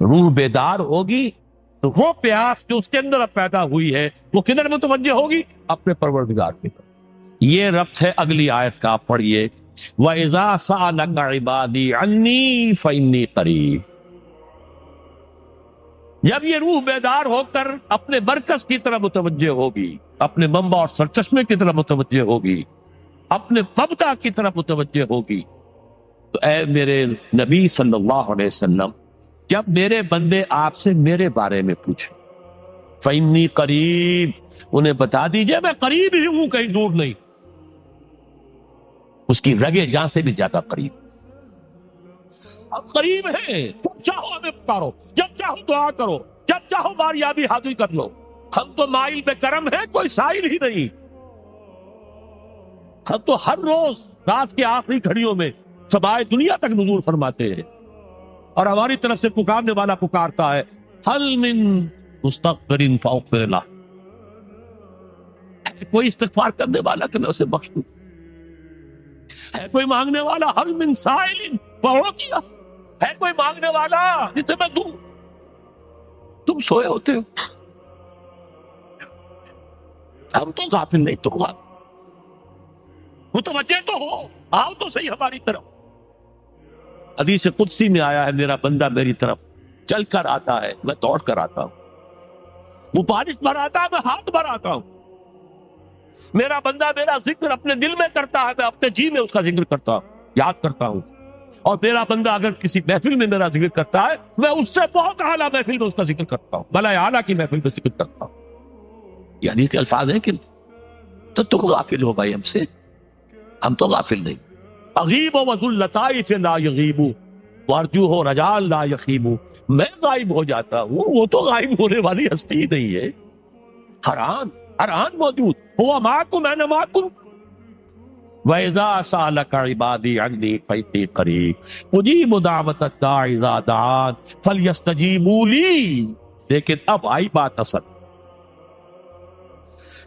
روح بیدار ہوگی تو وہ پیاس جو اس کے اندر اب پیدا ہوئی ہے وہ کدھر متوجہ ہوگی؟ اپنے پروردگار کی طرف۔ یہ ربط ہے اگلی آیت کا، آپ پڑھیے وَإِذَا سَأَلَكَ عِبَادِي عَنِّي فَإِنِّي قَرِيبٌ۔ جب یہ روح بیدار ہو کر اپنے مرکز کی طرف متوجہ ہوگی، اپنے منبع اور سرچشمے کی طرف متوجہ ہوگی، اپنے مبدا کی طرف متوجہ ہوگی، تو اے میرے نبی صلی اللہ علیہ وسلم، جب میرے بندے آپ سے میرے بارے میں پوچھیں فَإِنِّي قَرِيبٌ، انہیں بتا دیجئے میں قریب ہی ہوں، کہیں دور نہیں، اس کی رگے جان سے بھی زیادہ قریب۔ ہم قریب ہیں، جب چاہو ہمیں پکارو، جب چاہو دعا کرو، جب چاہو باریابی حاصل کر لو۔ ہم تو مائل بے کرم ہیں، کوئی سائل ہی نہیں۔ ہم تو ہر روز رات کے آخری گھڑیوں میں سمائے دنیا تک نزول فرماتے ہیں، اور ہماری طرف سے پکارنے والا پکارتا ہے حل من مستغفر فاغفر لہ، کوئی استغفار کرنے والا کہ میں اسے بخش دوں، ہے کوئی مانگنے والا حل من سائل فاعطیہ، ہے کوئی مانگنے والا جسے میں دوں۔ تم سوئے ہوتے ہو، ہم تو غافل نہیں، تو متوجہ تو ہو، آؤ تو صحیح ہماری طرف۔ حدیث قدسی میں آیا ہے میرا بندہ میری طرف چل کر آتا ہے، میں دوڑ کر آتا ہوں، وہ بارش بھراتا ہے، میں ہاتھ بھراتا ہوں۔ میرا بندہ میرا ذکر اپنے دل میں کرتا ہے، میں اپنے جی میں اس کا ذکر کرتا ہوں، یاد کرتا ہوں۔ اور میرا بندہ اگر کسی محفل میں میرا ذکر کرتا ہے، میں اس سے بہت اعلیٰ محفل میں اس کا ذکر کرتا ہوں، بلائے اعلیٰ کی محفل میں ذکر کرتا ہوں۔ یعنی کہ الفاظ ہیں کہ تو تم غافل ہو بھائی ہم سے، ہم تو غافل نہیں۔ اغیب و وذو اللطائف لا یغیب وارجو ہو رجال لا یخیب، میں غائب ہو جاتا ہوں، وہ تو غائب ہونے والی ہستی ہی نہیں ہے، ہر آن موجود، ہوا معکم انا معکم۔ وَإِذَا سَأَلَكَ عِبَادِي عَنِّي فَإِنِّي قَرِيبٌ أُجِيبُ دَعْوَةَ الدَّاعِ إِذَا دَعَانِ فَلْيَسْتَجِيبُوا لِي۔ لیکن اب آئی بات اصل،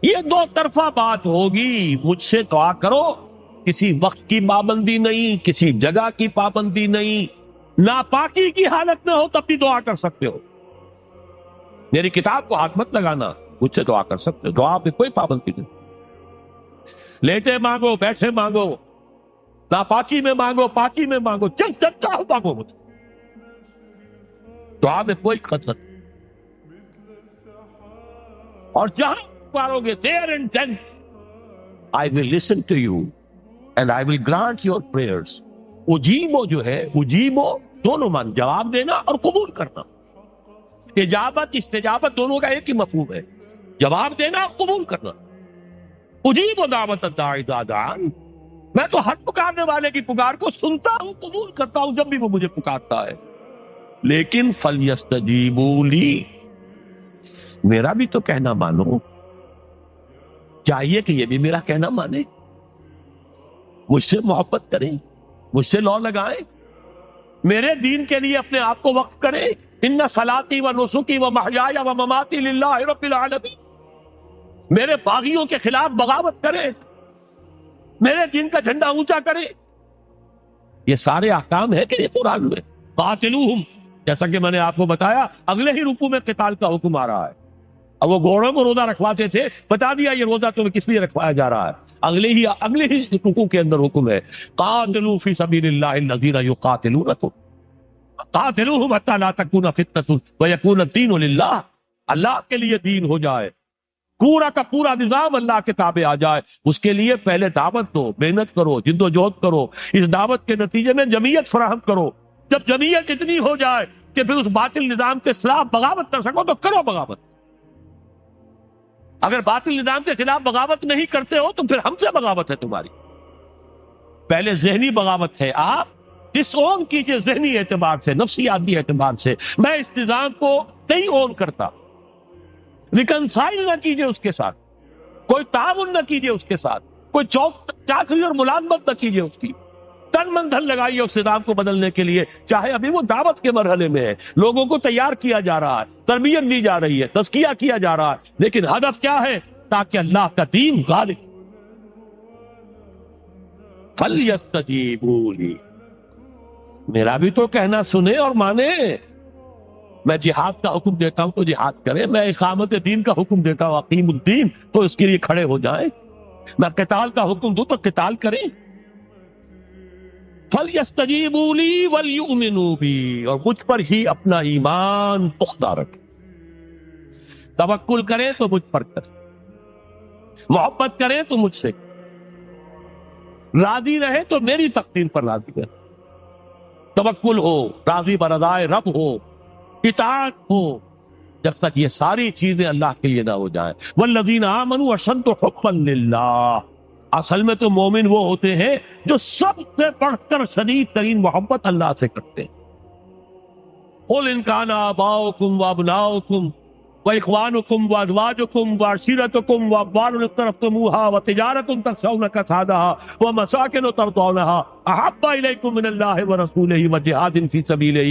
یہ دو طرفہ بات ہوگی، مجھ سے دعا کرو، کسی وقت کی پابندی نہیں، کسی جگہ کی پابندی نہیں، ناپاکی کی حالت میں ہو تب بھی دعا کر سکتے ہو، میری کتاب کو ہاتھ مت لگانا، مجھ سے دعا کر سکتے ہو، دعا پہ کوئی پابندی نہیں، لیٹے مانگو، بیٹھے مانگو، ناپاکی میں مانگو، پاکی میں مانگو، جب چاہو مانگو مجھ سے، دعا میں کوئی خطرت نہیں۔ اور جہاں پکارو گے there and then I will listen to you and I will grant your prayers۔ اجیبو جو ہے، اجیبو دونوں مان، جواب دینا اور قبول کرنا، اجابت استجابت دونوں کا ایک ہی مفہوم ہے، جواب دینا اور قبول کرنا۔ اجیبو دعوت الداعی اذا دعان، میں تو ہر پکارنے والے کی پکار کو سنتا ہوں، قبول کرتا ہوں جب بھی وہ مجھے پکارتا ہے، لیکن فَلْيَسْتَجِيبُوا لِي، میرا بھی تو کہنا مانو، چاہیے کہ یہ بھی میرا کہنا مانے، مجھ سے محبت کریں، مجھ سے لو لگائیں، میرے دین کے لیے اپنے آپ کو وقف کریں۔ ان صلاتی و نسکی و محیای و مماتی للہ رب العالمین، میرے باغیوں کے خلاف بغاوت کریں، میرے دین کا جھنڈا اونچا کریں۔ یہ سارے احکام ہیں کہ یہ قرآن میں، قاتلوہم، جیسا کہ میں نے آپ کو بتایا اگلے ہی رکوع میں قتال کا حکم آ رہا ہے۔ اب وہ گھوڑوں کو روزہ رکھواتے تھے، بتا دیا یہ روزہ تمہیں کس لیے رکھوایا جا رہا ہے، اگلے ہی رکوع کے اندر حکم ہے قاتلوا فی سبیل اللہ الذین یقاتلونکم قاتلوہم حتی لا تکون فتنۃ ویکون الدین للہ، اللہ کے لیے دین ہو جائے، پورا کا پورا نظام اللہ کے تابع آ جائے، اس کے لیے پہلے دعوت دو، محنت کرو، جد و جہد کرو، اس دعوت کے نتیجے میں جمعیت فراہم کرو، جب جمعیت اتنی ہو جائے کہ پھر اس باطل نظام کے خلاف بغاوت کر سکو تو کرو بغاوت، اگر باطل نظام کے خلاف بغاوت نہیں کرتے ہو تو پھر ہم سے بغاوت ہے تمہاری۔ پہلے ذہنی بغاوت ہے، آپ ڈس اون کیجئے ذہنی اعتبار سے، نفسیاتی اعتبار سے، میں اس نظام کو نہیں اون کرتا، ریکنسائل نہ کیجئے اس کے ساتھ، کوئی تعاون نہ کیجئے اس کے ساتھ، کوئی چاکری اور ملازمت نہ کیجئے اس کی، تن من دھن لگائیے اس نظام کو بدلنے کے لیے، چاہے ابھی وہ دعوت کے مرحلے میں ہے، لوگوں کو تیار کیا جا رہا ہے، تربیت دی جا رہی ہے، تزکیہ کیا جا رہا ہے، لیکن ہدف کیا ہے؟ تاکہ اللہ کا دین غالب۔ فَلْيَسْتَجِيبُوا لِي، میرا بھی تو کہنا سنے اور مانے، میں جہاد کا حکم دیتا ہوں تو جہاد کریں، میں اقامت دین کا حکم دیتا ہوں اقیم الدین تو اس کے لیے کھڑے ہو جائیں، میں قتال کا حکم دوں تو قتال کریں۔ فَلْيَسْتَجِيبُوا لِي وَلْيُؤْمِنُوا بِي، اور مجھ پر ہی اپنا ایمان پختہ رکھیں، توکل کریں تو مجھ پر کریں، محبت کریں تو مجھ سے، راضی رہے تو میری تقدیر پر راضی رہے، توکل ہو، راضی برضائے رب ہو، اطاعت ہو، جب تک یہ ساری چیزیں اللہ کے لیے نہ ہو جائیں۔ والذین آمنوا اشد حبا للہ، اصل میں تو مومن وہ ہوتے ہیں جو سب سے بڑھ کر شدید ترین محبت اللہ سے کرتے ہیں۔ قل ان کان آباؤکم وابناؤکم واخوانکم وازواجکم وعشیرتکم واموال اقترفتموها وتجارۃ تخشون کسادها ومساکن ترضونها احب الیکم من اللہ ورسولہ وجہاد فی سبیلہ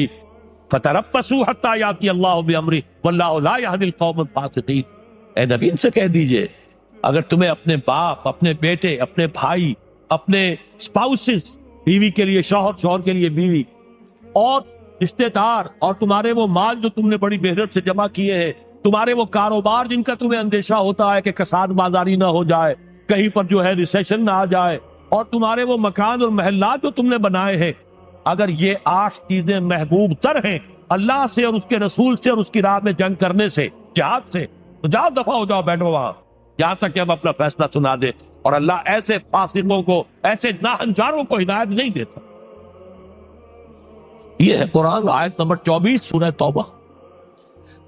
فتربصوا حتی یاتی اللہ بامرہ واللہ لا یہدی القوم الفاسقین۔ اے نبی ان سے کہہ دیجئے اگر تمہیں اپنے باپ، اپنے بیٹے، اپنے بھائی، اپنے اسپاؤسز، بیوی کے لیے شوہر، شوہر کے لیے بیوی، اور رشتے دار، اور تمہارے وہ مال جو تم نے بڑی محنت سے جمع کیے ہیں، تمہارے وہ کاروبار جن کا تمہیں اندیشہ ہوتا ہے کہ کساد بازاری نہ ہو جائے، کہیں پر جو ہے ریسیشن نہ آ جائے، اور تمہارے وہ مکان اور محلات جو تم نے بنائے ہیں، اگر یہ 8 چیزیں محبوب تر ہیں اللہ سے اور اس کے رسول سے اور اس کی راہ میں جنگ کرنے سے، جہاد سے، تو جاؤ دفع ہو جاؤ، بیٹھو وہاں یہاں تک کہ ہم اپنا فیصلہ سنا دے۔ اور اللہ ایسے فاسقوں کو، ایسے ناہنجاروں کو ہدایت نہیں دیتا۔ یہ ہے قرآن آیت نمبر 24 سورہ توبہ۔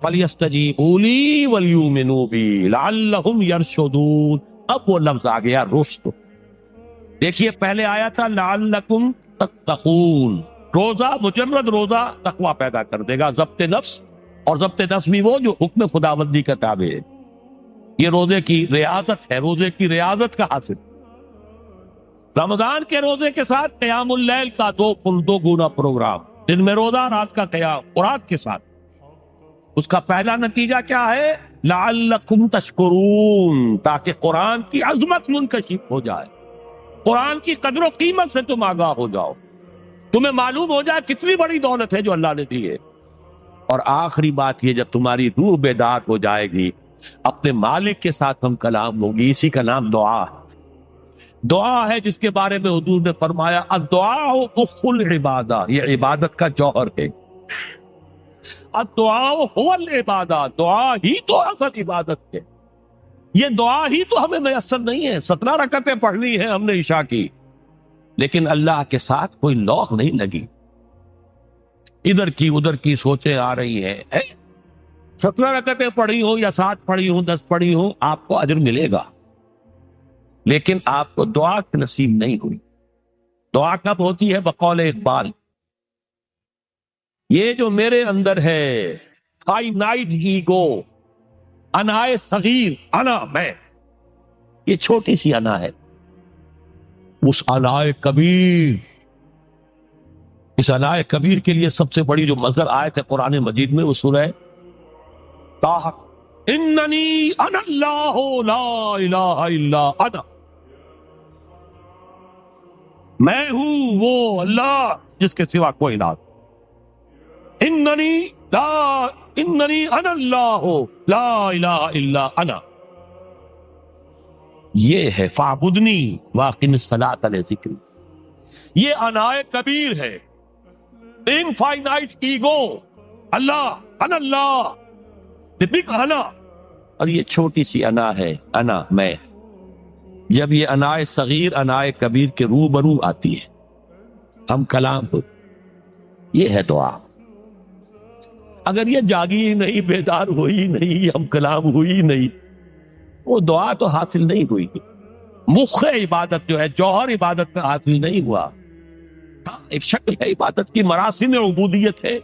فَلْيَسْتَجِيبُوا لِي وَلْيُؤْمِنُوا بِي لَعَلَّهُمْ يَرْشُدُونَ۔ اب وہ لفظ آ گیا رشد۔ دیکھیے پہلے آیا تھا لَعَلَّكُمْ تَتَّقُونَ، روزہ، مجرد روزہ تقوی پیدا کر دے گا، ضبط نفس، اور ضبط نفس بھی وہ جو حکم خداوندی کا تابع ہے۔ یہ روزے کی ریاضت ہے، روزے کی ریاضت کا حاصل۔ رمضان کے روزے کے ساتھ قیام اللیل کا دو گنا پروگرام، دن میں روزہ، رات کا قیام، قرآن کے ساتھ۔ اس کا پہلا نتیجہ کیا ہے؟ لعلکم تشکرون، تاکہ قرآن کی عظمت منکشف ہو جائے، قرآن کی قدر و قیمت سے تم آگاہ ہو جاؤ، تمہیں معلوم ہو جائے کتنی بڑی دولت ہے جو اللہ نے دی ہے۔ اور آخری بات یہ، جب تمہاری روح بیدار ہو جائے گی، اپنے مالک کے ساتھ ہم کلام ہوگی، اسی کا نام دعا ہے۔ دعا ہے جس کے بارے میں حضور نے فرمایا الدعاء مخ العبادہ، یہ عبادت کا جوہر ہے۔ الدعاء هو العبادہ، دعا ہی تو اصل عبادت ہے۔ یہ دعا ہی تو ہمیں میسر نہیں ہے۔ 17 رکعتیں پڑھنی ہیں ہم نے عشاء کی، لیکن اللہ کے ساتھ کوئی لوح نہیں لگی، ادھر کی ادھر کی سوچیں آ رہی ہیں۔ 17 رکعتیں پڑھی ہوں یا 7 پڑھی ہوں، 10 پڑھی ہوں، آپ کو اجر ملے گا، لیکن آپ کو دعا کی نصیب نہیں ہوئی۔ دعا کب ہوتی ہے؟ بقول اقبال، یہ جو میرے اندر ہے فائنائٹ ایگو، انائے صغیر، انا میں، یہ چھوٹی سی انا ہے۔ اس انائے کبیر، اس انائے کبیر کے لیے سب سے بڑی جو مظہر آیت ہے قرآن مجید میں، وہ سورہ طٰ، اننی انا اللہ لا الہ الا انا، میں ہوں وہ اللہ جس کے سوا کوئی نہ۔ اننی انا اللہ لا الہ الا انا، یہ ہے فاعبدنی واقم الصلاۃ لذکری۔ یہ انائے کبیر ہے، انفائنائٹ ایگو، اللہ، انا اللہ، the big انا، اور یہ چھوٹی سی انا ہے، انا میں۔ جب یہ انائے صغیر انائے کبیر کے روبرو آتی ہے، ہم کلام ہو، یہ ہے دعا۔ اگر یہ جاگی ہی نہیں، بیدار ہوئی نہیں، ہم کلام ہوئی نہیں، وہ دعا تو حاصل نہیں ہوئی۔ مخ عبادت جو ہے، جوہر عبادت کا حاصل نہیں ہوا۔ ہاں ایک شکل ہے عبادت کی، مراسم عبودیت ہے،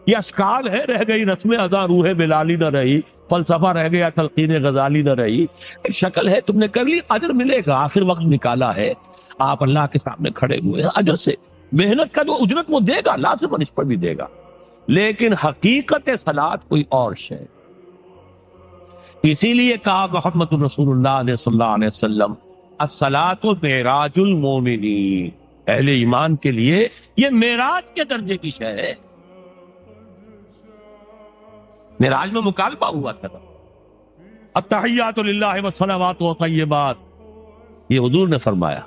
یہ اشکال ہے، رہ گئی رسم ادا روح بلالی نہ رہی، فلسفہ رہ گیا تلقین غزالی نہ رہی، ایک شکل ہے، تم نے کر لی، اجر ملے گا۔ آخر وقت نکالا ہے، آپ اللہ کے سامنے کھڑے ہوئے، اجر سے محنت کا جو اجرت وہ دے گا، لازم اس پر بھی دے گا، لیکن حقیقت صلاۃ کوئی اور شے۔ اسی لیے کہا محمد رسول اللہ صلی اللہ علیہ وسلم الصلاۃ معراج المومنین، اہل ایمان کے لیے یہ معراج کے درجے کی شے ہے۔ معراج میں مکالمہ ہوا تھا. التحیات للہ والصلوات والطیبات، یہ حضور نے فرمایا.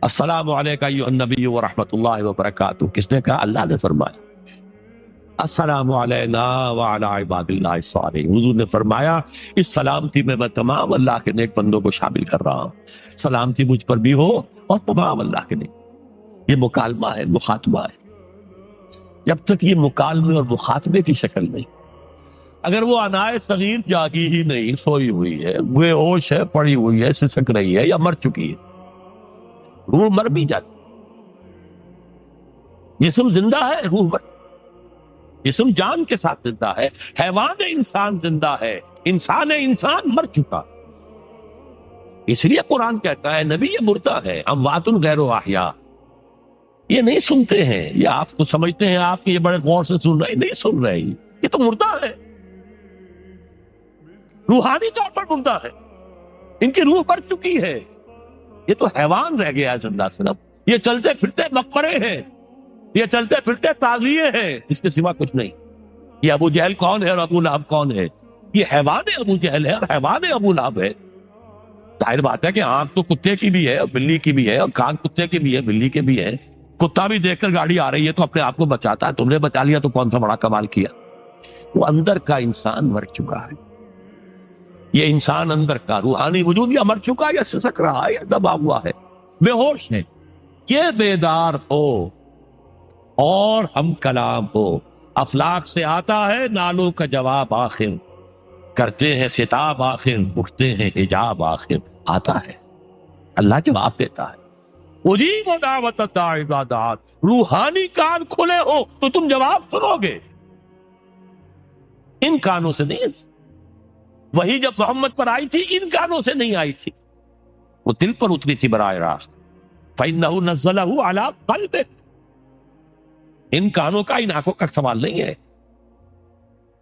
السلام علیکہ ایھا النبی ورحمۃ اللہ وبرکاتہ، کس نے کہا؟ اللہ نے فرمایا. السلام علینا وعلی عباد اللہ الصالحین، حضور نے فرمایا اس سلامتی میں تمام اللہ کے نیک بندوں کو شامل کر رہا ہوں. سلامتی مجھ پر بھی ہو اور تمام اللہ کے نیک. یہ مکالمہ ہے، مخاطبہ ہے. جب تک یہ مکالمے اور مخاطبے کی شکل نہیں، اگر وہ انائے صغیر جاگی ہی نہیں، سوئی ہوئی ہے، بے ہوش ہے، پڑی ہوئی ہے، سسک رہی ہے یا مر چکی ہے، روح مر بھی جاتی. جسم زندہ ہے، روح مر، جسم جان کے ساتھ زندہ ہے. حیوان انسان زندہ ہے، انسان مر چکا. اس لیے قرآن کہتا ہے نبی یہ مردہ ہے، اموات غیر احیاء. یہ نہیں سنتے ہیں، یہ آپ کو سمجھتے ہیں آپ کے یہ بڑے غور سے سن رہے، نہیں سن رہے، یہ تو مردہ ہے، روحانی طور پر مردہ ہے. ان کی روح مر چکی ہے. یہ تو حیوان رہ گیا زندہ صرف. یہ چلتے پھرتے مقبرے ہیں، یہ چلتے پھرتے تعزیے ہیں، اس کے سوا کچھ نہیں. یہ ابو جہل کون ہے اور ابو لہب کون ہے؟ یہ حیوان ابو جہل ہے اور حیوان ابو لہب ہے. ظاہر بات ہے کہ آنکھ تو کتے کی بھی ہے اور بلی کی بھی ہے، اور کان کتے کے بھی ہے، بلی کے بھی ہے. کتا بھی دیکھ کر گاڑی آ رہی ہے تو اپنے آپ کو بچاتا ہے. تم نے بچا لیا تو کون سا بڑا کمال کیا. وہ اندر کا انسان مر چکا ہے. یہ انسان اندر کا روحانی وجود یا مر چکا یا سسک رہا ہے یا دبا ہوا ہے، بے ہوش ہے. یہ بیدار ہو اور ہم کلام ہو. افلاک سے آتا ہے نالوں کا جواب آخر، کرتے ہیں ستاب آخر، اٹھتے ہیں حجاب آخر. آتا ہے، اللہ جواب دیتا ہے. اجیب دعوت الداعی اذا دعان. روحانی کان کھلے ہو تو تم جواب سنو گے، ان کانوں سے نہیں. وہی جب محمد پر آئی تھی ان کانوں سے نہیں آئی تھی، وہ دل پر اتری تھی براہ راست. فإنہ نزلہ علی قلبک. ان کانوں کا، ان آنکھوں کا سوال نہیں ہے،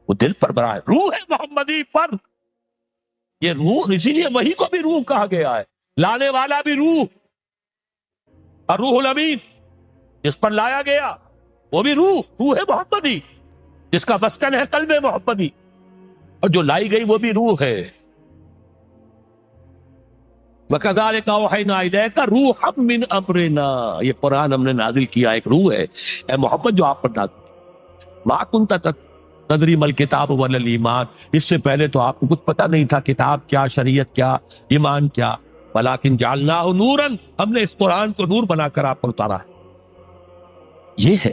وہ دل پر براہ. روح ہے محمدی پر. یہ روح، اسی لیے وہی کو بھی روح کہا گیا ہے. لانے والا بھی روح، اور روح الامین جس پر لایا گیا وہ بھی روح ہے محمدی، جس کا مسکن ہے قلب محمدی، اور جو لائی گئی وہ بھی روح ہے. وَكَذَلِكَ أَوْحَيْنَا إِلَيْكَ رُوحًا مِّنْ أَمْرِنَا. یہ قرآن ہم نے نازل کیا، ایک روح ہے اے محمد جو آپ پر نازل کی. مَا كُنْتَ تَدْرِي مَا الْكِتَابُ وَلَا الْإِيمَانُ. اس سے پہلے تو آپ کو کچھ پتہ نہیں تھا کتاب کیا، شریعت کیا، ایمان کیا. وَلَٰكِنْ جَعَلْنَاهُ نُورًا. ہم نے اس قرآن کو نور بنا کر آپ پر اتارا ہے. یہ ہے،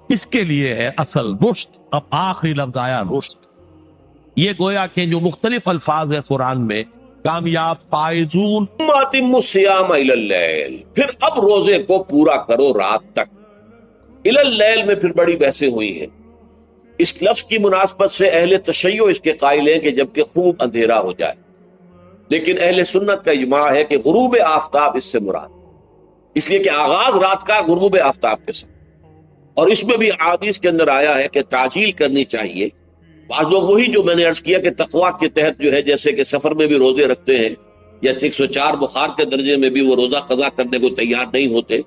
اس کے لیے ہے اصل رشد. اب آخری لفظ آیا رشد. یہ گویا کہ جو مختلف الفاظ ہیں قرآن میں، کامیاب، فائزون. اتم الصیام الی اللیل. پھر اب روزے کو پورا کرو رات تک. الی اللیل میں پھر بڑی بحثیں ہوئی ہیں. اس لفظ کی مناسبت سے اہل تشیع اس کے قائل ہیں کہ جب کہ خوب اندھیرا ہو جائے، لیکن اہل سنت کا اجماع ہے کہ غروب آفتاب اس سے مراد، اس لیے کہ آغاز رات کا غروب آفتاب کے ساتھ. اور اس میں بھی احادیث کے اندر آیا ہے کہ تعجیل کرنی چاہیے. بعض لوگ وہی جو میں نے عرض کیا کہ تقویٰ کے تحت جو ہے، جیسے کہ سفر میں بھی روزے رکھتے ہیں، یا 104 بخار کے درجے میں بھی وہ روزہ قضا کرنے کو تیار نہیں ہوتے،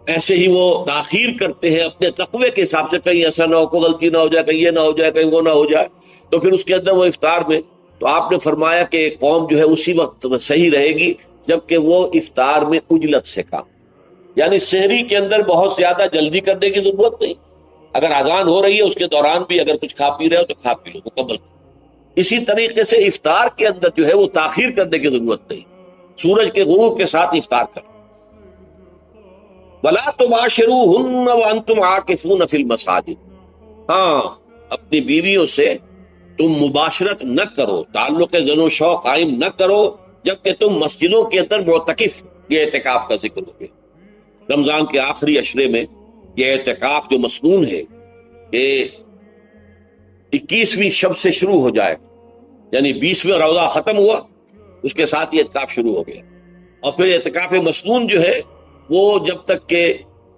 ایسے ہی وہ تاخیر کرتے ہیں اپنے تقوی کے حساب سے. کہیں ایسا نہ ہو، کوئی غلطی نہ ہو جائے، کہیں یہ نہ ہو جائے، کہیں وہ نہ ہو جائے، تو پھر اس کے اندر وہ افطار میں. تو آپ نے فرمایا کہ قوم جو ہے اسی وقت صحیح رہے گی جبکہ وہ افطار میں عجلت سے کام، یعنی سحری کے اندر بہت زیادہ جلدی کرنے کی ضرورت نہیں. اگر اذان ہو رہی ہے اس کے دوران بھی اگر کچھ کھا پی رہے ہو تو کھا پی لو مکمل. اسی طریقے سے افطار کے اندر جو ہے وہ تاخیر کرنے کی ضرورت نہیں، سورج کے غروب کے ساتھ افطار کرو. وَلَا تُبَاشِرُوهُنَّ وَأَنْتُمْ عَاكِفُونَ فِي الْمَسَاجِدِ. ہاں، اپنی بیویوں سے تم مباشرت نہ کرو، تعلق زن و شو قائم نہ کرو جبکہ تم مسجدوں کے اندر معتکف. یہ اعتکاف کا ذکر ہو گیا. رمضان کے آخری عشرے میں یہ اعتکاف جو مسنون ہے کہ 21ویں شب سے شروع ہو جائے، یعنی 20واں روزہ ختم ہوا اس کے ساتھ یہ اعتکاف شروع ہو گیا. اور پھر اعتکاف مسنون جو ہے وہ جب تک کہ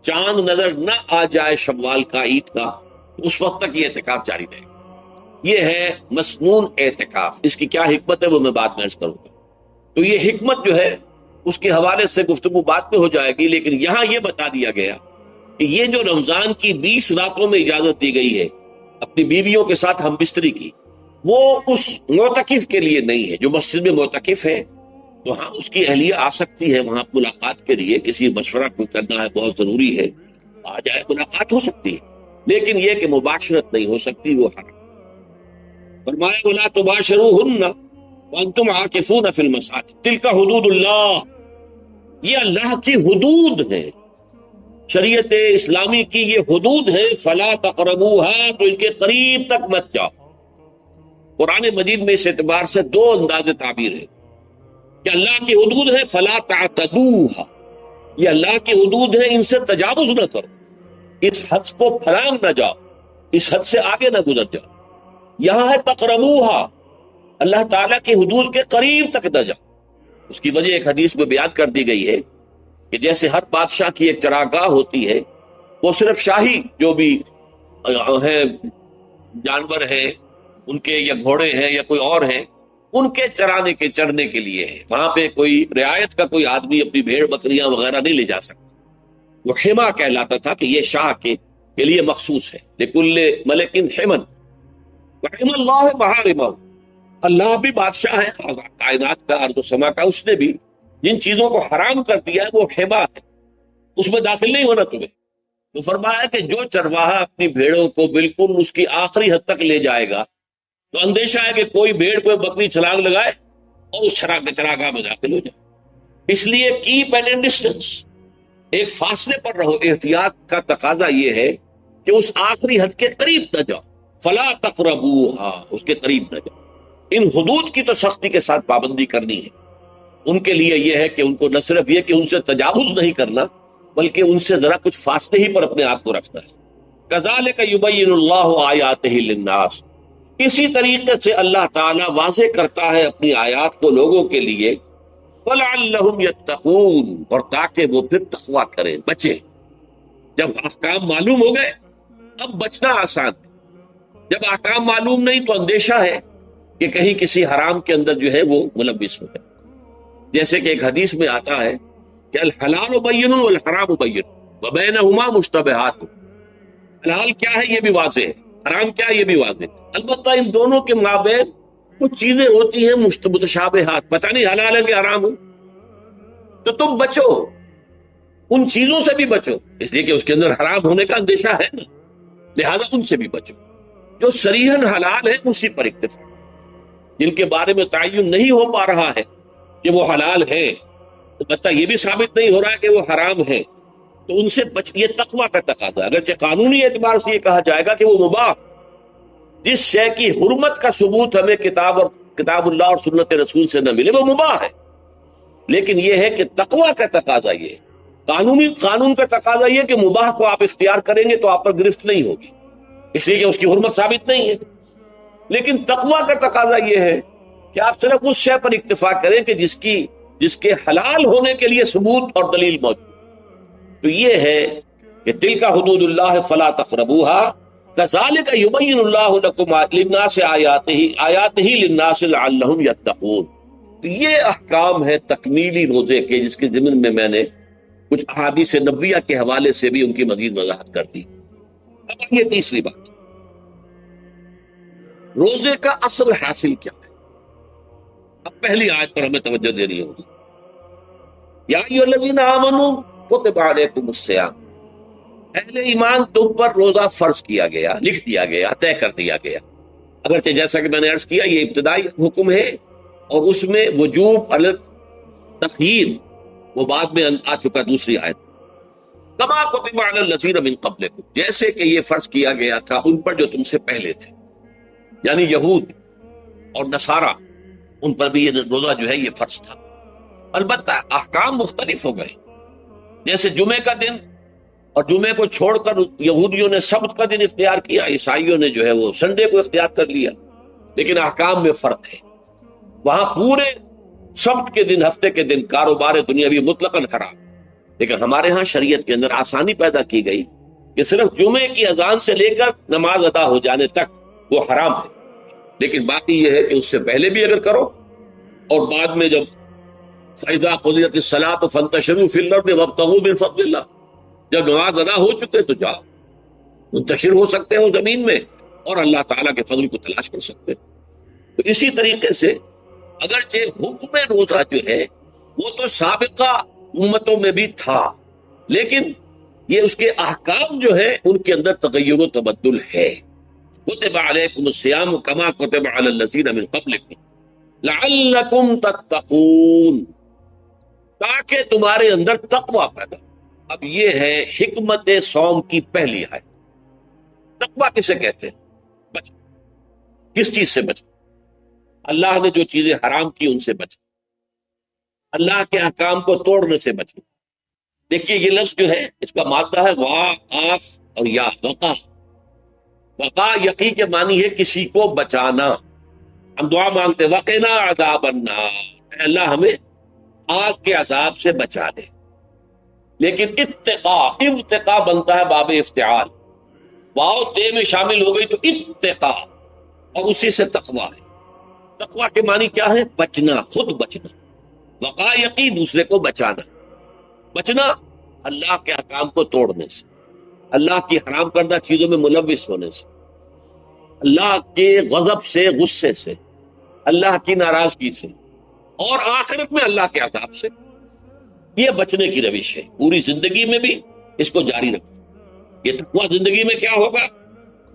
چاند نظر نہ آ جائے شوال کا، عید کا، اس وقت تک یہ اعتکاف جاری رہے. یہ ہے مسنون اعتکاف. اس کی کیا حکمت ہے وہ میں بعد میں عرض کروں گا. تو یہ حکمت جو ہے اس کے حوالے سے گفتگو بعد میں ہو جائے گی، لیکن یہاں یہ بتا دیا گیا کہ یہ جو رمضان کی 20 راتوں میں اجازت دی گئی ہے اپنی بیویوں کے ساتھ ہم بستری کی، وہ اس معتکف کے لیے نہیں ہے۔ جو مسجد میں معتکف ہے تو ہاں اس کی اہلیہ آ سکتی ہے وہاں ملاقات کے لیے، کسی مشورہ کوئی کرنا ہے بہت ضروری ہے، آ جائے، ملاقات ہو سکتی ہے، لیکن یہ کہ مباشرت نہیں ہو سکتی، وہ حرام۔ فرمایا وَلَا تُبَاشِرُوهُنَّ وَأَنْتُمْ عَاكِفُونَ فِي الْمَسَاجِدِ تِلْكَ حُدُودُ اللَّهِ، یہ اللہ کی حدود ہے، شریعت اسلامی کی یہ حدود ہے، فَلَا تَقْرَبُوهَا، تو ان کے قریب تک مت جاؤ۔ قرآن مجید میں اس اعتبار سے دو انداز تعبیر ہے کہ اللہ کی حدود ہے فَلَا تَعْتَدُوهَا، یہ اللہ کی حدود ہے، ان سے تجاوز نہ کرو، اس حد کو پھلانگ نہ جاؤ، اس حد سے آگے نہ گزر جاؤ۔ یہاں ہے تقربوہا، اللہ تعالیٰ کی حدود کے قریب تک نہ جاؤ۔ اس کی وجہ ایک حدیث میں بیان کر دی گئی ہے کہ جیسے ہر بادشاہ کی ایک چراگاہ ہوتی ہے، وہ صرف شاہی جو بھی ہیں جانور ہیں ان کے، یا گھوڑے ہیں یا کوئی اور ہیں، ان کے چرانے کے چرنے کے لیے ہے، وہاں پہ کوئی رعایت کا کوئی آدمی اپنی بھیڑ بکریاں وغیرہ نہیں لے جا سکتا۔ وہ حما کہلاتا تھا کہ یہ شاہ کے لیے مخصوص ہے، لکل ملک حمن وحم اللہ محارمہ، اللہ بھی بادشاہ ہے کائنات کا، ارض و سما کا، اس نے بھی جن چیزوں کو حرام کر دیا ہے وہ حما ہے، اس میں داخل نہیں ہونا تمہیں۔ تو فرمایا کہ جو چرواہا اپنی بھیڑوں کو بالکل اس کی آخری حد تک لے جائے گا تو اندیشہ ہے کہ کوئی بھیڑ کوئی بکری چھلانگ لگائے اور اس چراگاہ میں داخل ہو جائے۔ اس لیے کیپ این ڈسٹینس، ایک فاصلے پر رہو۔ احتیاط کا تقاضا یہ ہے کہ اس آخری حد کے قریب نہ جاؤ، فلا تقربوہا، اس کے قریب نہ جاؤ۔ ان حدود کی تو سختی کے ساتھ پابندی کرنی ہے۔ ان کے لیے یہ ہے کہ ان کو نہ صرف یہ کہ ان سے تجاوز نہیں کرنا، بلکہ ان سے ذرا کچھ فاصلے ہی پر اپنے آپ کو رکھنا ہے۔ کذالک یبین اللہ آیاتہ للناس، اسی طریقے سے اللہ تعالیٰ واضح کرتا ہے اپنی آیات کو لوگوں کے لیے، وَلَعَلَّهُمْ يَتَّقُونَ، اور تاکہ وہ پھر تقویٰ کریں، بچیں۔ جب احکام معلوم ہو گئے اب بچنا آسان ہے، جب احکام معلوم نہیں تو اندیشہ ہے کہ کہیں کسی حرام کے اندر جو ہے وہ ملوث ہو جائے۔ جیسے کہ ایک حدیث میں آتا ہے کہ الحلال بین والحرام بین وبینہما مشتبہات، حلال کیا ہے یہ بھی واضح ہے، حرام کیا ہے یہ بھی واضح ہے، البتہ ان دونوں کے مابین کچھ چیزیں ہوتی ہیں متشابہات، پتہ نہیں حلال ہے کہ حرام ہو، تو تم بچو، ان چیزوں سے بھی بچو، اس لیے کہ اس کے اندر حرام ہونے کا اندیشہ ہے نا، لہذا ان سے بھی بچو۔ جو صریحاً حلال ہے اسی پر اکتفا، جن کے بارے میں تعین نہیں ہو پا رہا ہے کہ وہ حلال ہے، البتہ یہ بھی ثابت نہیں ہو رہا ہے کہ وہ حرام ہے، تو ان سے یہ تقویٰ کا تقاضا ہے۔ اگرچہ قانونی اعتبار سے یہ کہا جائے گا کہ وہ مباح، جس شے کی حرمت کا ثبوت ہمیں کتاب اللہ اور سنت رسول سے نہ ملے وہ مباح ہے، لیکن یہ ہے کہ تقویٰ کا تقاضا یہ ہے، قانون کا تقاضا یہ کہ مباح کو آپ اختیار کریں گے تو آپ پر گرفت نہیں ہوگی، اس لیے کہ اس کی حرمت ثابت نہیں ہے، لیکن تقویٰ کا تقاضا یہ ہے کہ آپ صرف اس شے پر اکتفا کریں کہ جس کے حلال ہونے کے لیے ثبوت اور دلیل موجود۔ تو یہ ہے کہ تلک حدود اللہ فلا تقربوها کذالک یبین اللہ لکم للناس آیاتہ للناس لعلہم یتقون۔ تو یہ احکام ہے تکمیلی روزے کے، جس کے ضمن میں میں نے کچھ احادیث نبویہ کے حوالے سے بھی ان کی مزید وضاحت کر دی۔ اب یہ تیسری بات، روزے کا اصل حاصل کیا ہے؟ اب پہلی آیت پر ہمیں توجہ دینی ہوگی، یا ایھا الذین آمنوا کتب علیکم الصیام، اہل ایمان تم پر روزہ فرض کیا گیا، لکھ دیا گیا، طے کر دیا گیا۔ اگرچہ جیسا کہ میں نے عرض کیا یہ ابتدائی حکم ہے اور اس میں وجوب علی تخییر وہ بعد میں آ چکا دوسری آیت، کما کتب علی الذین من قبلکم، جیسے کہ یہ فرض کیا گیا تھا ان پر جو تم سے پہلے تھے، یعنی یہود اور نصارہ، ان پر بھی یہ روزہ جو ہے یہ فرض تھا۔ البتہ احکام مختلف ہو گئے، جیسے جمعے کا دن، اور جمعے کو چھوڑ کر یہودیوں نے سبت کا دن اختیار کیا، عیسائیوں نے جو ہے وہ سنڈے کو اختیار کر لیا، لیکن احکام میں فرق ہے۔ وہاں پورے سبت کے دن، ہفتے کے دن کاروبار دنیاوی مطلقاً حرام، لیکن ہمارے ہاں شریعت کے اندر آسانی پیدا کی گئی کہ صرف جمعے کی اذان سے لے کر نماز ادا ہو جانے تک وہ حرام ہے، لیکن باقی یہ ہے کہ اس سے پہلے بھی اگر کرو اور بعد میں جب فَإِذَا قُضِيَتِ الصَّلَاةُ فَانتَشِرُوا فِي الْأَرْضِ وَابْتَغُوا مِن فَضْلِ اللَّهِ، جب نماز ادا ہو چکے تو جاؤ، منتشر ہو سکتے ہو زمین میں اور اللہ تعالیٰ کے فضل کو تلاش کر سکتے ہیں۔ تو اسی طریقے سے اگرچہ حکم روزہ جو ہے وہ تو سابقہ امتوں میں بھی تھا، لیکن یہ اس کے احکام جو ہے ان کے اندر تغیر و تبدل ہے۔ کتب علیکم الصیام کما کتب علی الذین من قبلکم لعلکم تتقون، تاکہ تمہارے اندر تقوی پیدا۔ اب یہ ہے حکمت صوم کی پہلی آیت۔ تقوی کسے کہتے ہیں؟ بچ، کس چیز سے بچ؟ اللہ نے جو چیزیں حرام کی ان سے بچ، اللہ کے احکام کو توڑنے سے بچ۔ دیکھیے یہ لفظ جو ہے اس کا مادہ ہے وا، قاف اور یا، وقا۔ وقا یقی کے معنی ہے کسی کو بچانا۔ ہم دعا مانگتے وقنا عذاب النار، اے اللہ ہمیں آگ کے عذاب سے بچا دے۔ لیکن اتقا بنتا ہے باب افتعال، واو تے میں شامل ہو گئی تو اتقا، اور اسی سے تقوی ہے۔ تقوی کے معنی کیا ہے؟ بچنا، خود بچنا۔ وقا یقی دوسرے کو بچانا۔ بچنا اللہ کے احکام کو توڑنے سے، اللہ کی حرام کردہ چیزوں میں ملوث ہونے سے، اللہ کے غضب سے، غصے سے، اللہ کی ناراضگی سے، اور آخرت میں اللہ کے عذاب سے۔ یہ بچنے کی روش ہے، پوری زندگی میں بھی اس کو جاری رکھو۔ یہ تقویٰ زندگی میں کیا ہوگا؟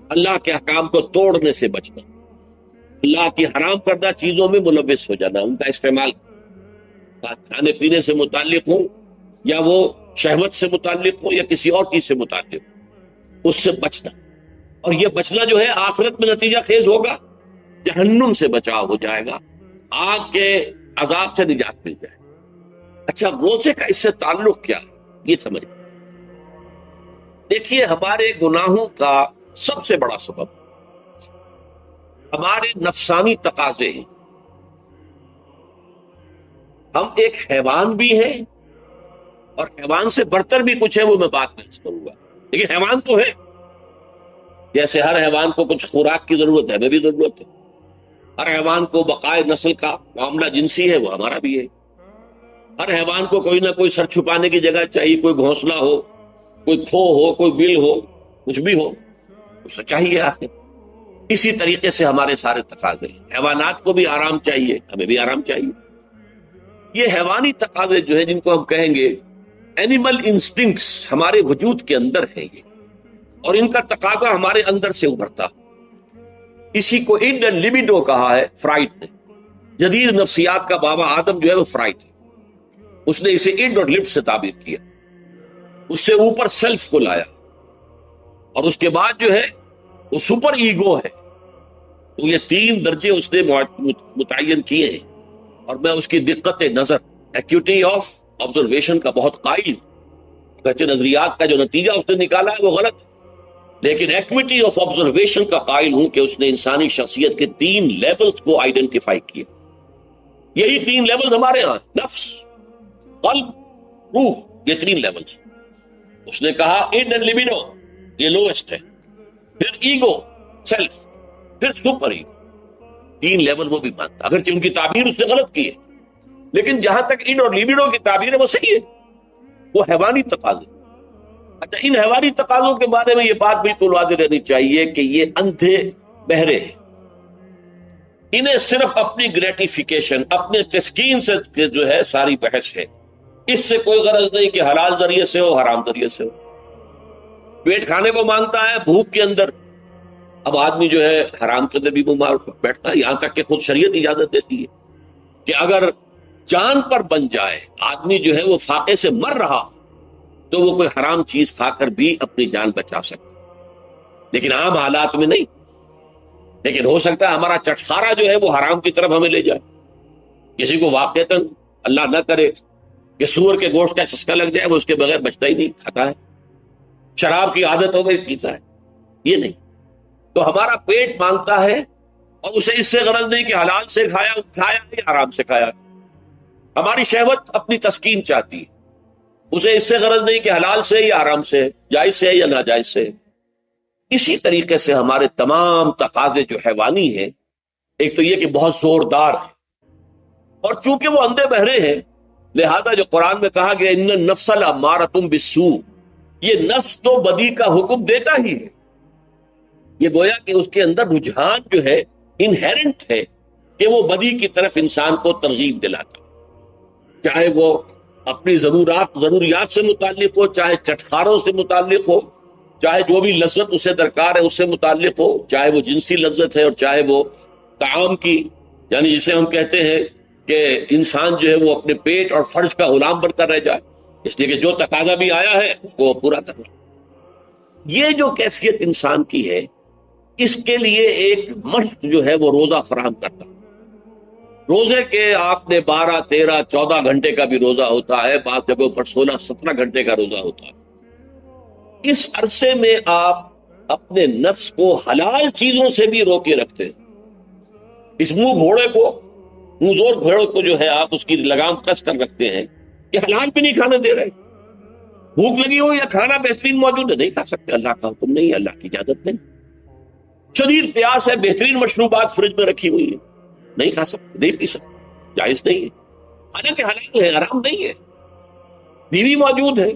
اللہ کے احکام کو توڑنے سے بچنا، اللہ کی حرام کردہ چیزوں میں ملوث ہو جانا، ان کا استعمال کھانے پینے سے متعلق ہو یا وہ شہوت سے متعلق ہو یا کسی اور چیز سے متعلق ہو، اس سے بچنا۔ اور یہ بچنا جو ہے آخرت میں نتیجہ خیز ہوگا، جہنم سے بچاؤ ہو جائے گا، آگ کے عذاب سے نجات مل جائے۔ اچھا روزے کا اس سے تعلق کیا ہے یہ سمجھ۔ دیکھیے ہمارے گناہوں کا سب سے بڑا سبب ہمارے نفسانی تقاضے ہیں۔ ہم ایک حیوان بھی ہیں اور حیوان سے برتر بھی کچھ ہے، وہ میں بات نہیں کروں گا، لیکن حیوان تو ہے۔ جیسے ہر حیوان کو کچھ خوراک کی ضرورت ہے، ہمیں بھی ضرورت ہے۔ ہر حیوان کو بقائے نسل کا معاملہ جنسی ہے، وہ ہمارا بھی ہے۔ ہر حیوان کو کوئی نہ کوئی سر چھپانے کی جگہ چاہیے، کوئی گھونسلہ ہو، کوئی کھو ہو، کوئی بل ہو، کچھ بھی ہو، اسے چاہیے آخر۔ اسی طریقے سے ہمارے سارے تقاضے ہیں۔ حیوانات کو بھی آرام چاہیے، ہمیں بھی آرام چاہیے۔ یہ حیوانی تقاضے جو ہیں، جن کو ہم کہیں گے اینیمل انسٹنکٹس، ہمارے وجود کے اندر ہیں یہ، اور ان کا تقاضا ہمارے اندر سے ابھرتا۔ اسی کو اڈ اینڈ لیبیڈو کہا ہے فرائڈ نے۔ جدید نفسیات کا بابا آدم جو ہے وہ فرائڈ ہے، اس نے اسے اڈ اور لب سے تعبیر کیا، اس سے اوپر سیلف کو لایا، اور اس کے بعد جو ہے وہ سپر ایگو ہے۔ تو یہ تین درجے اس نے متعین کیے ہیں، اور میں اس کی دقت نظر، ایکیوٹی آف آبزرویشن کا بہت قائل ہوں۔ اگرچہ نظریات کا جو نتیجہ اس نے نکالا ہے وہ غلط، لیکن ایکویٹی آف آبزرویشن کا قائل ہوں کہ اس نے انسانی شخصیت کے 3 لیولز کو آئیڈینٹیفائی کیا۔ یہی 3 لیولز ہمارے ہاں، نفس، قلب، روح، یہ 3 لیولز۔ اس نے کہا اڈ اینڈ لیبیڈو یہ لوئسٹ ہے، پھر ایگو، سیلف، پھر سپر ایگو۔ 3 لیول وہ بھی مانتا، اگرچہ ان کی تعبیر اس نے غلط کی ہے، لیکن جہاں تک اڈ اور لیبیڈو کی تعبیر ہے وہ صحیح ہے، وہ حیوانی تقاضے۔ اچھا ان حیوانی تقاضوں کے بارے میں یہ بات بالکل واضح رہنی چاہیے کہ یہ اندھے بہرے ہیں، انہیں صرف اپنی گریٹیفیکیشن، اپنے تسکین سے جو ہے ساری بحث ہے۔ اس سے کوئی غرض نہیں کہ حلال ذریعے سے ہو، حرام ذریعے سے ہو۔ پیٹ کھانے کو مانگتا ہے بھوک کے اندر، اب آدمی جو ہے حرام کے اندر بھی بیمار بیٹھتا ہے، یہاں تک کہ خود شریعت اجازت دیتی ہے کہ اگر جان پر بن جائے آدمی جو ہے وہ فاقے سے مر رہا تو وہ کوئی حرام چیز کھا کر بھی اپنی جان بچا سکتا، لیکن عام حالات میں نہیں۔ لیکن ہو سکتا ہے ہمارا چٹخارا جو ہے وہ حرام کی طرف ہمیں لے جائے۔ کسی کو واقعتاً اللہ نہ کرے کہ سور کے گوشت کا چسکا لگ جائے، وہ اس کے بغیر بچتا ہی نہیں، کھاتا ہے۔ شراب کی عادت ہو گئی، پیتا ہے، یہ نہیں۔ تو ہمارا پیٹ مانگتا ہے، اور اسے اس سے غرض نہیں کہ حلال سے کھایا یا حرام سے کھایا۔ ہماری شہوت اپنی تسکین چاہتی ہے، اسے اس سے غرض نہیں کہ حلال سے یا حرام سے، جائز سے یا ناجائز سے۔ اسی طریقے سے ہمارے تمام تقاضے جو حیوانی ہیں، ایک تو یہ کہ بہت زوردار ہیں، اور چونکہ وہ اندھے بہرے ہیں لہذا جو قرآن میں کہا گیا ان النفس لامارۃ بالسوء، یہ نفس تو بدی کا حکم دیتا ہی ہے، یہ گویا کہ اس کے اندر رجحان جو ہے انہیرنٹ ہے کہ وہ بدی کی طرف انسان کو ترغیب دلاتا ہے، چاہے وہ اپنی ضروریات سے متعلق ہو، چاہے چٹخاروں سے متعلق ہو، چاہے جو بھی لذت اسے درکار ہے اس سے متعلق ہو، چاہے وہ جنسی لذت ہے اور چاہے وہ طعام کی، یعنی جسے ہم کہتے ہیں کہ انسان جو ہے وہ اپنے پیٹ اور فرج کا غلام بن کر رہ جائے، اس لیے کہ جو تقاضا بھی آیا ہے اس کو پورا کرنا۔ یہ جو کیفیت انسان کی ہے، اس کے لیے ایک مشق جو ہے وہ روزہ فراہم کرتا ہے۔ روزے کے آپ نے 12 13 14 گھنٹے کا بھی روزہ ہوتا ہے، بعض جگہوں پر 16 17 گھنٹے کا روزہ ہوتا ہے۔ اس عرصے میں آپ اپنے نفس کو حلال چیزوں سے بھی روکے رکھتے ہیں۔ اس منہ زور گھوڑے کو جو ہے آپ اس کی لگام کس کر رکھتے ہیں کہ حلال بھی نہیں کھانے دے رہے، بھوک لگی ہو یا کھانا بہترین موجود ہے نہیں کھا سکتے، اللہ کا حکم نہیں ہے، اللہ کی اجازت نہیں، شدید پیاس ہے، بہترین مشروبات فریج میں رکھی ہوئی ہے، نہیں کھا سکتے، نہیں پی سکتے، جائز نہیں ہے، حالانکہ حلال ہے، حرام نہیں ہے، بیوی موجود ہے،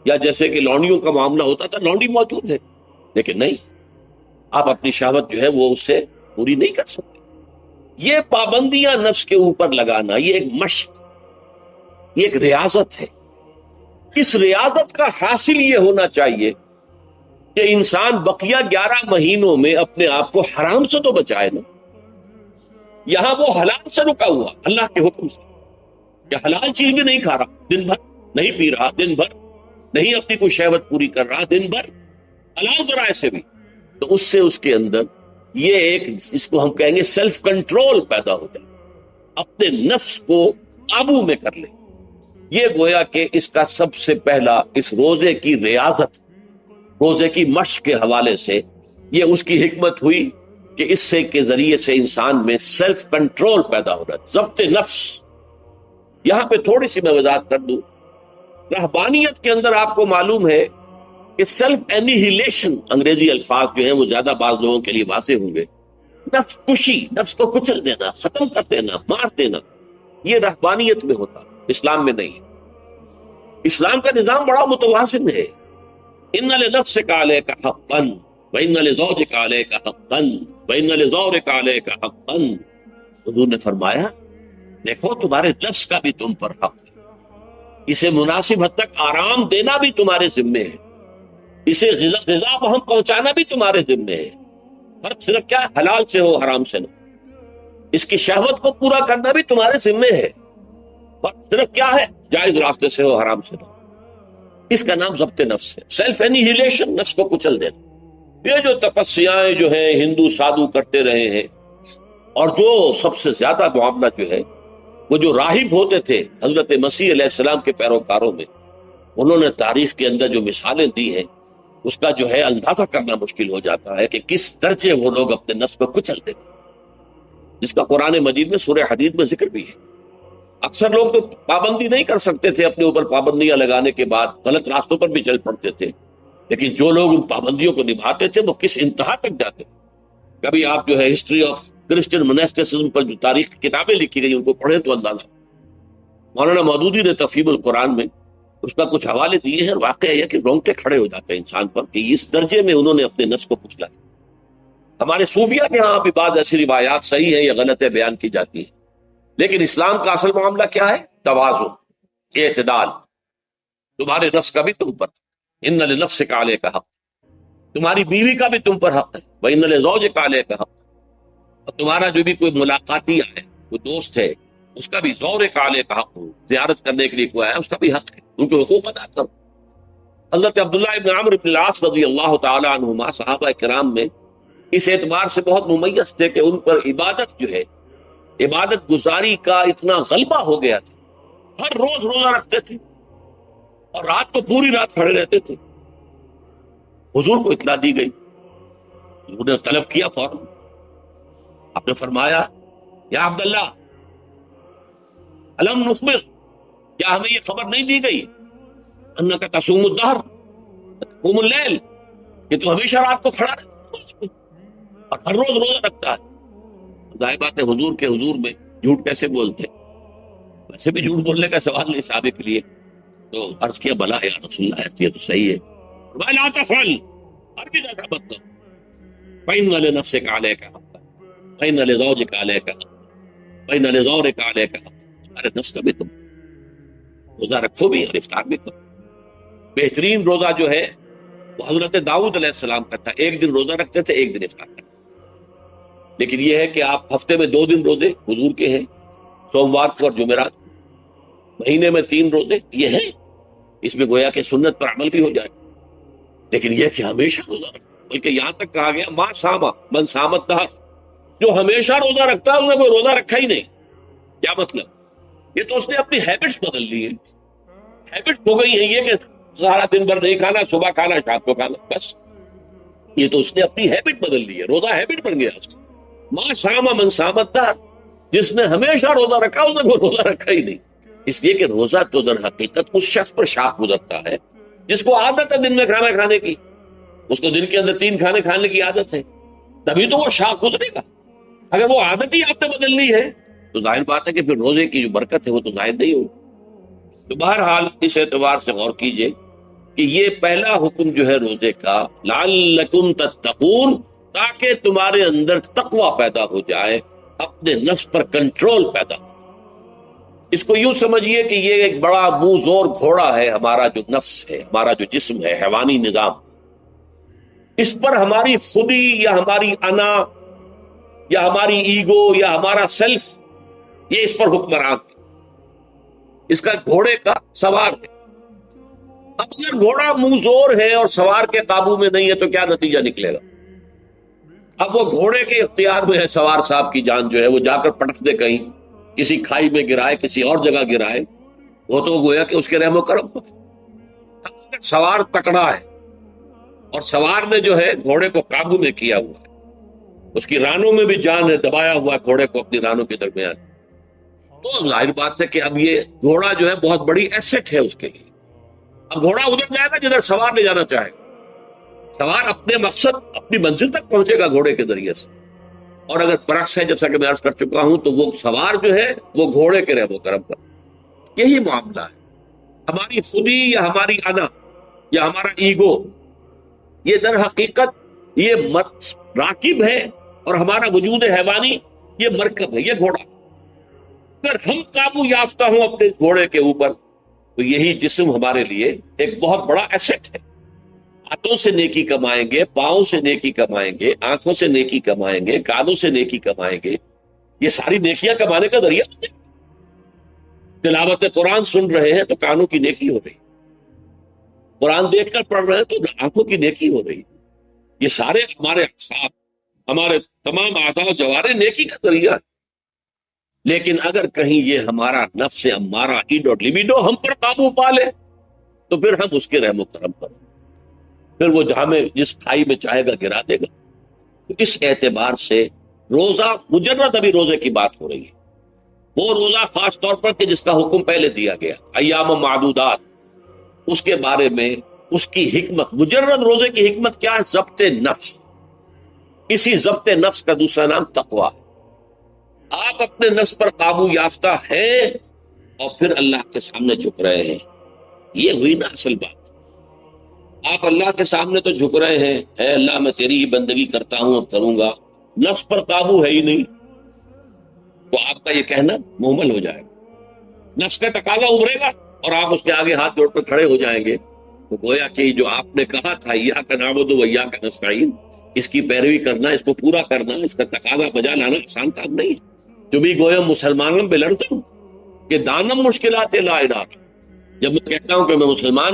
یا جیسے کہ لونڈیوں کا معاملہ ہوتا تھا لونڈی موجود ہے، لیکن نہیں، آپ اپنی شہوت جو ہے وہ اس سے پوری نہیں کر سکتے۔ یہ پابندیاں نفس کے اوپر لگانا، یہ ایک مشق، یہ ایک ریاضت ہے۔ اس ریاضت کا حاصل یہ ہونا چاہیے کہ انسان بقیہ 11 مہینوں میں اپنے آپ کو حرام سے تو بچائے نا، یہاں وہ حلال سے رکا ہوا اللہ کے حکم سے، کہ حلال چیز بھی نہیں کھا رہا، دن بھر نہیں پی رہا، دن بھر نہیں اپنی کوئی شہوت پوری کر رہا، دن بھر حلال ذرائع سے بھی، تو اس سے اس کے اندر یہ ایک اس کو ہم کہیں گے سیلف کنٹرول پیدا ہو جائے، اپنے نفس کو قابو میں کر لے۔ یہ گویا کہ اس کا سب سے پہلا اس روزے کی ریاضت، روزے کی مشق کے حوالے سے یہ اس کی حکمت ہوئی کہ اس سے کے ذریعے سے انسان میں سیلف کنٹرول پیدا ہو رہا ہے، ضبط نفس۔ یہاں پہ تھوڑی سی میں وضاحت کر دوں، رہبانیت کے اندر آپ کو معلوم ہے کہ سیلف اینیہیلیشن، انگریزی الفاظ جو ہیں وہ زیادہ بعض لوگوں کے لیے واضح ہوں گے، نفس کشی، نفس کو کچل دینا، ختم کر دینا، مار دینا، یہ رہبانیت میں ہوتا، اسلام میں نہیں۔ اسلام کا نظام بڑا متوازن ہے، ان لنفسک علیک حقا وان لزوجک علیک حقا وان لزورک علیک حقا۔ حضور نے فرمایا دیکھو تمہارے نفس کا بھی تم پر حق ہے، اسے مناسب حد تک آرام دینا بھی تمہارے ذمے ہے، اسے غذا بہم پہنچانا بھی تمہارے ذمے ہے، فرق صرف کیا ہے، حلال سے ہو حرام سے نہ، اس کی شہوت کو پورا کرنا بھی تمہارے ذمے ہے، فرق صرف کیا ہے، جائز راستے سے ہو حرام سے نہ۔ اس کا نام ضبط نفس ہے، سیلف اینیہیلیشن، نفس کو کچل دینا۔ یہ جو تپسیاں جو ہیں ہندو سادھو کرتے رہے ہیں، اور جو سب سے زیادہ معاملہ جو ہے وہ جو راہب ہوتے تھے حضرت مسیح علیہ السلام کے پیروکاروں میں، انہوں نے تاریخ کے اندر جو مثالیں دی ہیں اس کا جو ہے اندازہ کرنا مشکل ہو جاتا ہے کہ کس درجے وہ لوگ اپنے نفس کو کچل دیتے، جس کا قرآن مجید میں سورہ حدید میں ذکر بھی ہے۔ اکثر لوگ تو پابندی نہیں کر سکتے تھے، اپنے اوپر پابندیاں لگانے کے بعد غلط راستوں پر بھی چل پڑتے تھے، لیکن جو لوگ ان پابندیوں کو نبھاتے تھے وہ کس انتہا تک جاتے تھے۔ کبھی آپ جو ہے ہسٹری آف کرسچن مناسٹسزم پر جو تاریخ کی کتابیں لکھی گئی ان کو پڑھیں تو اندازہ۔ مولانا مودودی نے تفہیم القرآن میں اس کا کچھ حوالے دیے ہیں، اور واقعہ یہ کہ رونگٹے کھڑے ہو جاتے ہیں انسان پر کہ اس درجے میں انہوں نے اپنے نفس کو کچلا۔ ہمارے صوفیہ کے ہاں بھی بعض ایسی روایات صحیح ہیں یا غلط ہے بیان کی جاتی ہیں، لیکن اسلام کا اصل معاملہ کیا ہے، توازن، اعتدال۔ تمہارے نفس کا بھی تم پر، ان لنفسک علیک حق، تمہاری بیوی کا بھی تم پر حق ہے، وان لزوجک علیک حق، اور تمہارا جو بھی کوئی ملاقاتی ہے، کوئی دوست ہے، اس کا بھی زور کالے کا حق ہو، زیارت کرنے کے لیے کوئی آیا اس کا بھی حق ہے، ان کے حقوق ادا کرو۔ حضرت عبداللہ ابن عمرو بن العاص رضی اللہ تعالی عنہما صحابہ کرام میں اس اعتبار سے بہت ممیز تھے کہ ان پر عبادت جو ہے، عبادت گزاری کا اتنا غلبہ ہو گیا تھا، ہر روز روزہ رکھتے تھے اور رات کو پوری رات کھڑے رہتے تھے۔ حضور کو اطلاع دی گئی، حضور نے طلب کیا، فوراً آپ نے فرمایا یا عبداللہ الم نخبر، کیا ہمیں یہ خبر نہیں دی گئی انک تصوم الدہر تقوم اللیل، کہ تو ہمیشہ رات کو کھڑا رہتا ہے اور ہر روز روزہ رکھتا ہے۔ ظاہر بات ہے حضور کے حضور میں جھوٹ کیسے بولتے، ویسے بھی جھوٹ بولنے کا سوال نہیں صحابے کے لیے، تو عرض کیا بلا یا رسول اللہ، یہ تو صحیح ہے، لا تفعل، عربی کا مطلب فإن لنفسك عليك حقا وإن لزوجك عليك حقا وإن لزورك عليك حقا. تمہارے نفس کا بھی تم روزہ رکھو بھی اور افطار بھی کرو. بہترین روزہ جو ہے وہ حضرت داؤد علیہ السلام کا تھا. ایک دن روزہ رکھتے تھے، ایک دن افطار کرتے تھے. لیکن یہ ہے کہ آپ ہفتے میں 2 دن روزے حضور کے ہیں، سوموار کو اور جمعرات. مہینے میں 3 روزے یہ ہیں. اس میں گویا کہ سنت پر عمل بھی ہو جائے. لیکن یہ کہ ہمیشہ روزہ رکھو، بلکہ یہاں تک کہا گیا ما ساما من سامت دہر، جو ہمیشہ روزہ رکھتا ہے اس نے کوئی روزہ رکھا ہی نہیں. کیا مطلب؟ یہ تو اس نے اپنی ہیبٹس بدل لی ہیں. ہیبٹس ہو گئی ہیں یہ کہ سارا دن بھر نہیں کھانا، صبح کھانا، شام کو کھانا، بس. یہ تو اس نے اپنی ہیبٹ بدل لی ہے. روزہ ہیبٹ بن گیا اس کا. ما ساما من سامت دہر، جس نے ہمیشہ روزہ رکھا اس نے کوئی روزہ رکھا ہی نہیں. اس لیے کہ روزہ تو در حقیقت اس شخص پر شاخ گزرتا ہے جس کو عادت ہے دن میں کھانا کھانے کی. اس کو دن کے اندر 3 کھانے کھانے کی عادت ہے، تبھی تو وہ شاخ گزرے گا. اگر وہ عادت ہی آپ نے بدلنی ہے تو ظاہر بات ہے کہ پھر روزے کی جو برکت ہے وہ تو ظاہر نہیں ہوگی. تو بہرحال اس اعتبار سے غور کیجئے کہ یہ پہلا حکم جو ہے روزے کا، لعلکم تتقون، تاکہ تمہارے اندر تقوی پیدا ہو جائے، اپنے نفس پر کنٹرول پیدا ہو. اس کو یوں سمجھیے کہ یہ ایک بڑا منہ زور گھوڑا ہے، ہمارا جو نفس ہے، ہمارا جو جسم ہے، حیوانی نظام. اس پر ہماری خودی یا ہماری انا یا ہماری ایگو یا ہمارا سیلف، یہ اس پر حکمران ہے. اس کا گھوڑے کا سوار ہے. اب اگر گھوڑا منہ زور ہے اور سوار کے قابو میں نہیں ہے تو کیا نتیجہ نکلے گا؟ اب وہ گھوڑے کے اختیار میں ہے سوار صاحب کی جان جو ہے، وہ جا کر پٹک دے کہیں، کسی کھائی میں گرائے، کسی اور جگہ گرائے، وہ تو گویا کہ اس کے رحم و کرم پر. اگر سوار تکڑا ہے اور سوار نے جو ہے گھوڑے کو قابو میں کیا ہوا ہے، اس کی رانوں میں بھی جان ہے، دبایا ہوا ہے گھوڑے کو اپنی رانوں کے درمیان، تو ظاہر بات ہے کہ اب یہ گھوڑا جو ہے بہت بڑی ایسٹ ہے اس کے لیے. اب گھوڑا ادھر جائے گا جدھر سوار لے جانا چاہے گا. سوار اپنے مقصد، اپنی منزل تک پہنچے گا گھوڑے کے ذریعے سے. اور اگر برعکس ہے، جیسا کہ میں عرض کر چکا ہوں، تو وہ سوار جو ہے وہ گھوڑے کے رحم و کرم پر. یہی معاملہ ہے. ہماری خودی یا ہماری انا یا ہمارا ایگو، یہ در حقیقت یہ راکب ہے، اور ہمارا وجود حیوانی یہ مرکب ہے، یہ گھوڑا. اگر ہم قابو یافتہ ہوں اپنے گھوڑے کے اوپر تو یہی جسم ہمارے لیے ایک بہت بڑا ایسٹ ہے. ہاتھوں سے نیکی کمائیں گے، پاؤں سے نیکی کمائیں گے، آنکھوں سے نیکی کمائیں گے، کانوں سے نیکی کمائیں گے. یہ ساری نیکیاں کمانے کا ذریعہ ہے. تلاوت قرآن سن رہے ہیں تو کانوں کی نیکی ہو رہی، قرآن دیکھ کر پڑھ رہے ہیں تو آنکھوں کی نیکی ہو رہی. یہ سارے ہمارے اعصاب، ہمارے تمام اعضاء و جوارے نیکی کا ذریعہ ہے. لیکن اگر کہیں یہ ہمارا نفس ہمارا ایڈ اور لیبیڈو ہم پر قابو پا لے تو پھر ہم اس کے رحم و کرم پر، پھر وہ ہمیں جس کھائی میں چاہے گا گرا دے گا. تو اس اعتبار سے روزہ مجرد ابھی روزے کی بات ہو رہی ہے، وہ روزہ خاص طور پر کہ جس کا حکم پہلے دیا گیا ایام معدودات، اس کے بارے میں اس کی حکمت، مجرد روزے کی حکمت کیا ہے؟ ضبط نفس. اسی ضبط نفس کا دوسرا نام تقویٰ ہے. آپ اپنے نفس پر قابو یافتہ ہیں اور پھر اللہ کے سامنے جھک رہے ہیں. یہ ہوئی نا اصل بات. آپ اللہ کے سامنے تو جھک رہے ہیں، اے اللہ میں تیری ہی بندگی کرتا ہوں، اب کروں گا. نفس پر قابو ہے ہی نہیں، تو آپ کا یہ کہنا مہمل ہو جائے گا. نفس کا تقاضا ابھرے گا اور آپ اس کے آگے ہاتھ جوڑ کر کھڑے ہو جائیں گے. تو گویا کہ جو آپ نے کہا تھا ایاک نعبد و ایاک نستعین، اس کی پیروی کرنا، اس کو پورا کرنا، اس کا تقاضا بجا لانا آسان کام نہیں. جو بھی گویا مسلمانوں پہ لڑتا ہوں کہ دانم مشکلات لا الہ، جب میں کہتا ہوں کہ میں مسلمان